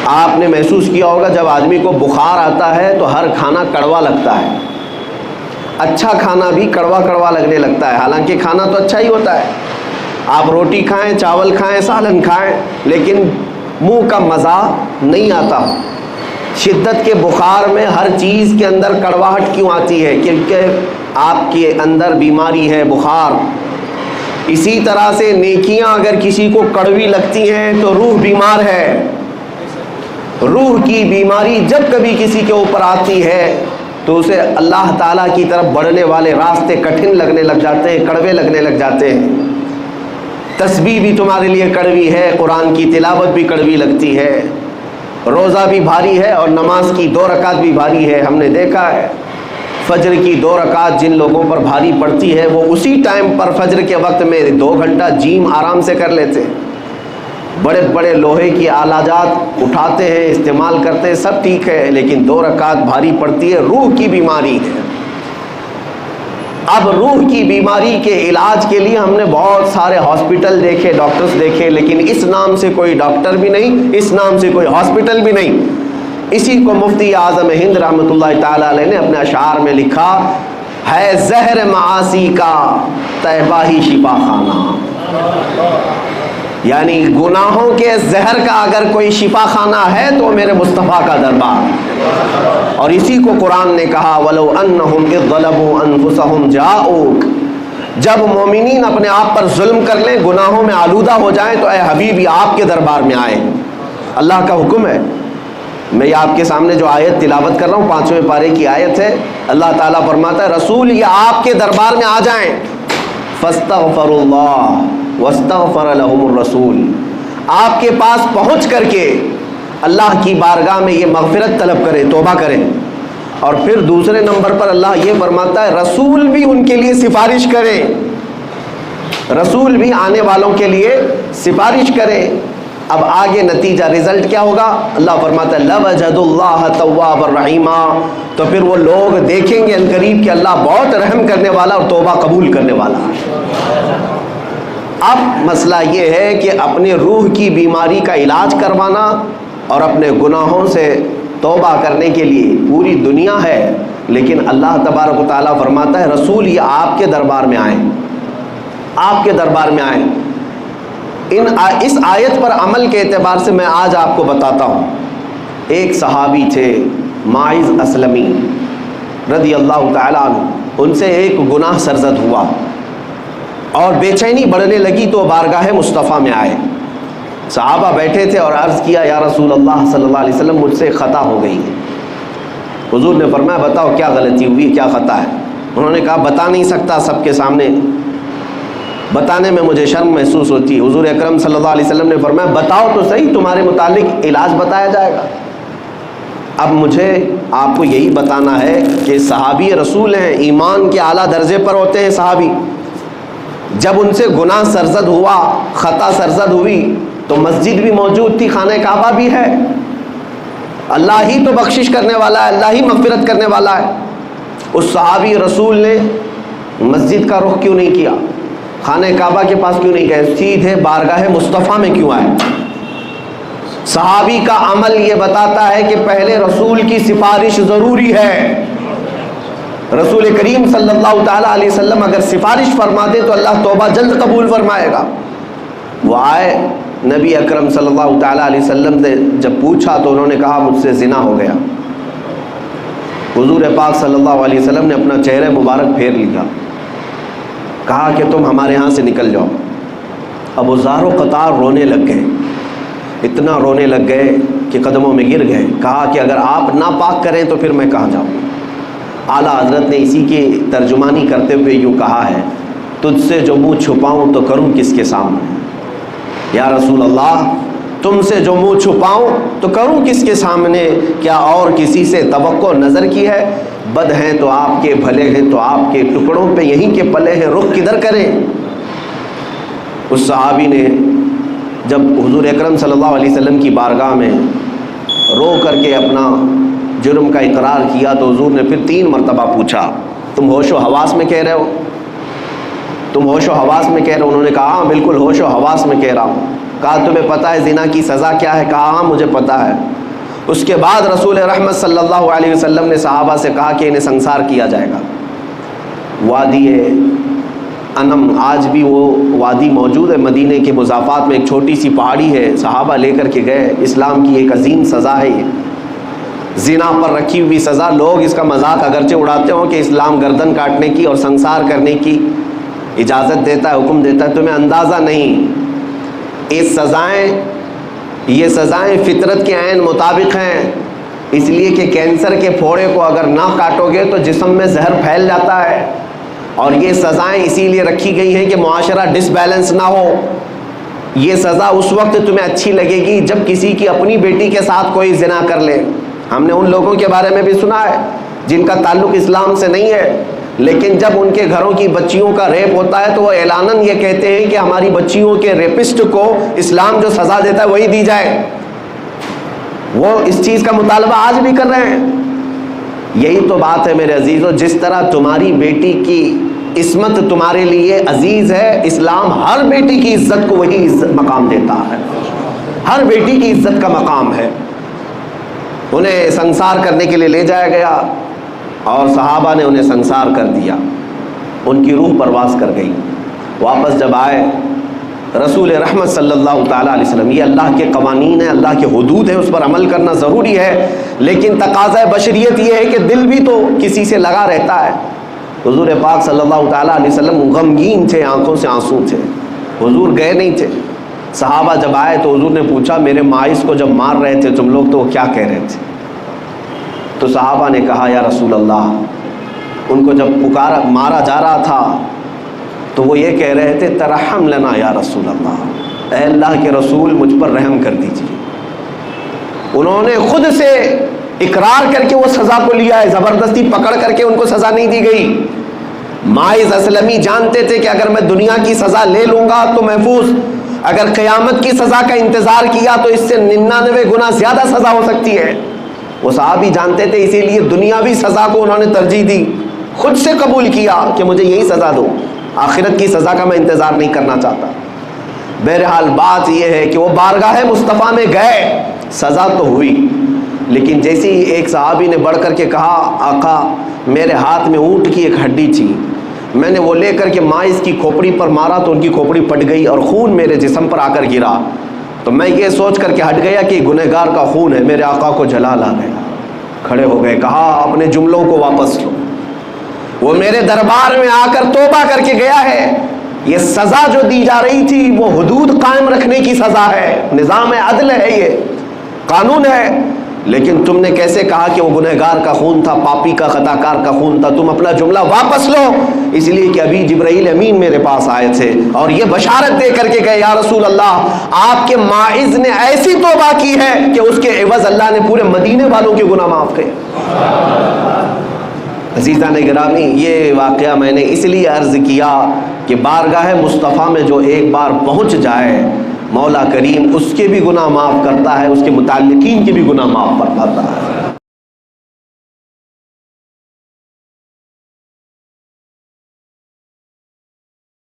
آپ نے محسوس کیا ہوگا جب آدمی کو بخار آتا ہے تو ہر کھانا کڑوا لگتا ہے، اچھا کھانا بھی کڑوا کڑوا لگنے لگتا ہے، حالانکہ کھانا تو اچھا ہی ہوتا ہے۔ آپ روٹی کھائیں، چاول کھائیں، سالن کھائیں، لیکن منہ کا مزہ نہیں آتا۔ شدت کے بخار میں ہر چیز کے اندر کڑواہٹ کیوں آتی ہے؟ کیونکہ آپ کے اندر بیماری ہے، بخار۔ اسی طرح سے نیکیاں اگر کسی کو کڑوی لگتی ہیں تو روح بیمار ہے۔ روح کی بیماری جب کبھی کسی کے اوپر آتی ہے تو اسے اللہ تعالیٰ کی طرف بڑھنے والے راستے کٹھن لگنے لگ جاتے ہیں، کڑوے لگنے لگ جاتے ہیں۔ تسبیح بھی تمہارے لیے کڑوی ہے، قرآن کی تلاوت بھی کڑوی لگتی ہے، روزہ بھی بھاری ہے اور نماز کی 2 رکعت بھی بھاری ہے۔ ہم نے دیکھا ہے فجر کی 2 رکعت جن لوگوں پر بھاری پڑتی ہے وہ اسی ٹائم پر فجر کے وقت میں 2 گھنٹہ جیم آرام سے کر لیتے ہیں۔ بڑے بڑے لوہے کی آلہ جات اٹھاتے ہیں، استعمال کرتے ہیں، سب ٹھیک ہے، لیکن 2 رکعت بھاری پڑتی ہے، روح کی بیماری ہے۔ اب روح کی بیماری کے علاج کے لیے ہم نے بہت سارے ہاسپٹل دیکھے، ڈاکٹرز دیکھے، لیکن اس نام سے کوئی ڈاکٹر بھی نہیں، اس نام سے کوئی ہاسپٹل بھی نہیں۔ اسی کو مفتی اعظم ہند رحمۃ اللہ تعالی علیہ نے اپنے اشعار میں لکھا ہے، زہر معاصی کا طیبہ ہی شفا خانہ، یعنی گناہوں کے زہر کا اگر کوئی شفا خانہ ہے تو میرے مصطفیٰ کا دربار۔ اور اسی کو قرآن نے کہا وَلَوْ أَنَّهُمْ إِذْ ظَلَمُوا أَنفُسَهُمْ جَاءُوكَ، جب مومنین اپنے آپ پر ظلم کر لیں، گناہوں میں آلودہ ہو جائیں تو اے حبیبی آپ کے دربار میں آئیں۔ اللہ کا حکم ہے۔ میں یہ آپ کے سامنے جو آیت تلاوت کر رہا ہوں 5ویں پارے کی آیت ہے، اللہ تعالیٰ فرماتا ہے رسول یہ آپ کے دربار میں آ جائیں، فَاسْتَغْفَرُوا اللَّهَ وَاسْتَغْفَرَ لَهُمُ الرَّسُولُ، آپ کے پاس پہنچ کر کے اللہ کی بارگاہ میں یہ مغفرت طلب کریں، توبہ کریں۔ اور پھر دوسرے نمبر پر اللہ یہ فرماتا ہے رسول بھی ان کے لیے سفارش کریں، رسول بھی آنے والوں کے لیے سفارش کریں۔ اب آگے نتیجہ رزلٹ کیا ہوگا؟ اللہ فرماتا ہے لَوَجَدُوا اللَّهَ تَوَّابًا رَحِيمًا، تو پھر وہ لوگ دیکھیں گے عنقریب کہ اللہ بہت رحم کرنے والا اور توبہ قبول کرنے والا ہے۔ اب مسئلہ یہ ہے کہ اپنے روح کی بیماری کا علاج کروانا اور اپنے گناہوں سے توبہ کرنے کے لیے پوری دنیا ہے، لیکن اللہ تبارک و تعالیٰ فرماتا ہے رسول یہ آپ کے دربار میں آئیں، آپ کے دربار میں آئیں۔ اس آیت پر عمل کے اعتبار سے میں آج آپ کو بتاتا ہوں۔ ایک صحابی تھے ماعز اسلمی رضی اللہ تعالیٰ عنہ، ان سے ایک گناہ سرزد ہوا اور بے چینی بڑھنے لگی تو بارگاہ مصطفیٰ میں آئے۔ صحابہ بیٹھے تھے اور عرض کیا یا رسول اللہ صلی اللہ علیہ وسلم مجھ سے خطا ہو گئی ہے۔ حضور نے فرمایا بتاؤ کیا غلطی ہوئی، کیا خطا ہے؟ انہوں نے کہا بتا نہیں سکتا سب کے سامنے، بتانے میں مجھے شرم محسوس ہوتی ہے۔ حضور اکرم صلی اللہ علیہ وسلم نے فرمایا بتاؤ تو صحیح، تمہارے متعلق علاج بتایا جائے گا۔ اب مجھے آپ کو یہی بتانا ہے کہ صحابی رسول ہیں، ایمان کے اعلیٰ درجے پر ہوتے ہیں صحابی۔ جب ان سے گناہ سرزد ہوا، خطا سرزد ہوئی تو مسجد بھی موجود تھی، خانہ کعبہ بھی ہے، اللہ ہی تو بخشش کرنے والا ہے، اللہ ہی مغفرت کرنے والا ہے۔ اس صحابی رسول نے مسجد کا رخ کیوں نہیں کیا، خانہ کعبہ کے پاس کیوں نہیں گئے، سیدھے بارگاہ مصطفیٰ میں کیوں آئے؟ صحابی کا عمل یہ بتاتا ہے کہ پہلے رسول کی سفارش ضروری ہے۔ رسول کریم صلی اللہ تعالیٰ علیہ وسلم اگر سفارش فرما دے تو اللہ توبہ جلد قبول فرمائے گا۔ وہ آئے نبی اکرم صلی اللہ تعالیٰ علیہ وسلم سے جب پوچھا تو انہوں نے کہا مجھ سے زنا ہو گیا۔ حضور پاک صلی اللہ علیہ وسلم نے اپنا چہرہ مبارک پھیر لیا، کہا کہ تم ہمارے ہاں سے نکل جاؤ۔ اب وہ زارو قطار رونے لگ گئے، اتنا رونے لگ گئے کہ قدموں میں گر گئے۔ کہا کہ اگر آپ ناپاک کریں تو پھر میں کہاں جاؤں؟ اعلیٰ حضرت نے اسی کی ترجمانی کرتے ہوئے یوں کہا ہے تجھ سے جو منہ چھپاؤں تو کروں کس کے سامنے؟ یا رسول اللہ تم سے جو منہ چھپاؤں تو کروں کس کے سامنے؟ کیا اور کسی سے توقع نظر کی ہے؟ بد ہیں تو آپ کے، بھلے ہیں تو آپ کے، ٹکڑوں پہ یہیں کے پلے ہیں، رخ کدھر کریں؟ اس صحابی نے جب حضور اکرم صلی اللہ علیہ وسلم کی بارگاہ میں رو کر کے اپنا جرم کا اقرار کیا تو حضور نے پھر 3 مرتبہ پوچھا تم ہوش و حواس میں کہہ رہے ہو؟ تم ہوش و حواس میں کہہ رہے ہو؟ انہوں نے کہا ہاں بالکل ہوش و حواس میں کہہ رہا ہوں۔ کہا تمہیں پتہ ہے زنا کی سزا کیا ہے؟ کہا ہاں مجھے پتہ ہے۔ اس کے بعد رسول رحمت صلی اللہ علیہ وسلم نے صحابہ سے کہا کہ انہیں سنسار کیا جائے گا۔ وادی انم، آج بھی وہ وادی موجود ہے مدینے کے مضافات میں، ایک چھوٹی سی پہاڑی ہے، صحابہ لے کر کے گئے۔ اسلام کی ایک عظیم سزا ہے یہ، زنا پر رکھی ہوئی سزا۔ لوگ اس کا مذاق اگرچہ اڑاتے ہوں کہ اسلام گردن کاٹنے کی اور سنسار کرنے کی اجازت دیتا ہے، حکم دیتا ہے، تمہیں اندازہ نہیں، یہ سزائیں فطرت کے عین مطابق ہیں، اس لیے کہ کینسر کے پھوڑے کو اگر نہ کاٹو گے تو جسم میں زہر پھیل جاتا ہے، اور یہ سزائیں اسی لیے رکھی گئی ہیں کہ معاشرہ ڈس بیلنس نہ ہو۔ یہ سزا اس وقت تمہیں اچھی لگے گی جب کسی کی اپنی بیٹی کے ساتھ کوئی زنا کر لے۔ ہم نے ان لوگوں کے بارے میں بھی سنا ہے جن کا تعلق اسلام سے نہیں ہے، لیکن جب ان کے گھروں کی بچیوں کا ریپ ہوتا ہے تو وہ اعلاناً یہ کہتے ہیں کہ ہماری بچیوں کے ریپسٹ کو اسلام جو سزا دیتا ہے وہی دی جائے۔ وہ اس چیز کا مطالبہ آج بھی کر رہے ہیں۔ یہی تو بات ہے میرے عزیزو، جس طرح تمہاری بیٹی کی عصمت تمہارے لیے عزیز ہے، اسلام ہر بیٹی کی عزت کو وہی عزت مقام دیتا ہے، ہر بیٹی کی عزت کا مقام ہے۔ انہیں سنسار کرنے کے لیے لے جایا گیا اور صحابہ نے انہیں سنسار کر دیا، ان کی روح پرواز کر گئی۔ واپس جب آئے رسول رحمت صلی اللہ تعالیٰ علیہ وسلم، یہ اللہ کے قوانین ہیں، اللہ کے حدود ہیں، اس پر عمل کرنا ضروری ہے، لیکن تقاضۂ بشریت یہ ہے کہ دل بھی تو کسی سے لگا رہتا ہے۔ حضور پاک صلی اللہ تعالیٰ علیہ وسلم غمگین تھے، آنکھوں سے آنسو تھے، حضور گئے نہیں تھے۔ صحابہ جب آئے تو حضور نے پوچھا میرے مائز کو جب مار رہے تھے تم لوگ تو وہ کیا کہہ رہے تھے؟ تو صحابہ نے کہا یا رسول اللہ، ان کو جب مارا جا رہا تھا تو وہ یہ کہہ رہے تھے ترحم لنا یا رسول اللہ، اے اللہ کے رسول مجھ پر رحم کر دیجیے۔ انہوں نے خود سے اقرار کر کے وہ سزا کو لیا ہے، زبردستی پکڑ کر کے ان کو سزا نہیں دی گئی۔ مائز اسلمی جانتے تھے کہ اگر میں دنیا کی سزا لے لوں گا تو محفوظ، اگر قیامت کی سزا کا انتظار کیا تو اس سے 99 گنا زیادہ سزا ہو سکتی ہے۔ وہ صحابی جانتے تھے، اسی لیے دنیاوی سزا کو انہوں نے ترجیح دی، خود سے قبول کیا کہ مجھے یہی سزا دو، آخرت کی سزا کا میں انتظار نہیں کرنا چاہتا۔ بہرحال بات یہ ہے کہ وہ بارگاہ مصطفیٰ میں گئے، سزا تو ہوئی، لیکن جیسے ہی ایک صحابی نے بڑھ کر کے کہا آقا میرے ہاتھ میں اونٹ کی ایک ہڈی تھی، میں نے وہ لے کر کے مائز کی کھوپڑی پر مارا تو ان کی کھوپڑی پھٹ گئی اور خون میرے جسم پر آ کر گرا، تو میں یہ سوچ کر کے ہٹ گیا کہ گنہگار کا خون ہے۔ میرے آقا کو جلال آ گیا، کھڑے ہو گئے، کہا اپنے جملوں کو واپس لو، وہ میرے دربار میں آ کر توبہ کر کے گیا ہے۔ یہ سزا جو دی جا رہی تھی وہ حدود قائم رکھنے کی سزا ہے، نظام عدل ہے، یہ قانون ہے، لیکن تم نے کیسے کہا کہ وہ گنہگار کا خون تھا، پاپی کا، خطاکار کا خون تھا؟ تم اپنا جملہ واپس لو، اس لیے کہ ابھی جبرائیل امین میرے پاس آئے تھے اور یہ بشارت دے کر کے گئے یا رسول اللہ آپ کے ماعز نے ایسی توبہ کی ہے کہ اس کے عوض اللہ نے پورے مدینے والوں کے گناہ معاف کیے۔ عزیزان گرامی، یہ واقعہ میں نے اس لیے عرض کیا کہ بارگاہ مصطفیٰ میں جو ایک بار پہنچ جائے مولا کریم اس کے بھی گناہ معاف کرتا ہے، اس کے متعلقین کے بھی گناہ معاف فرماتا ہے۔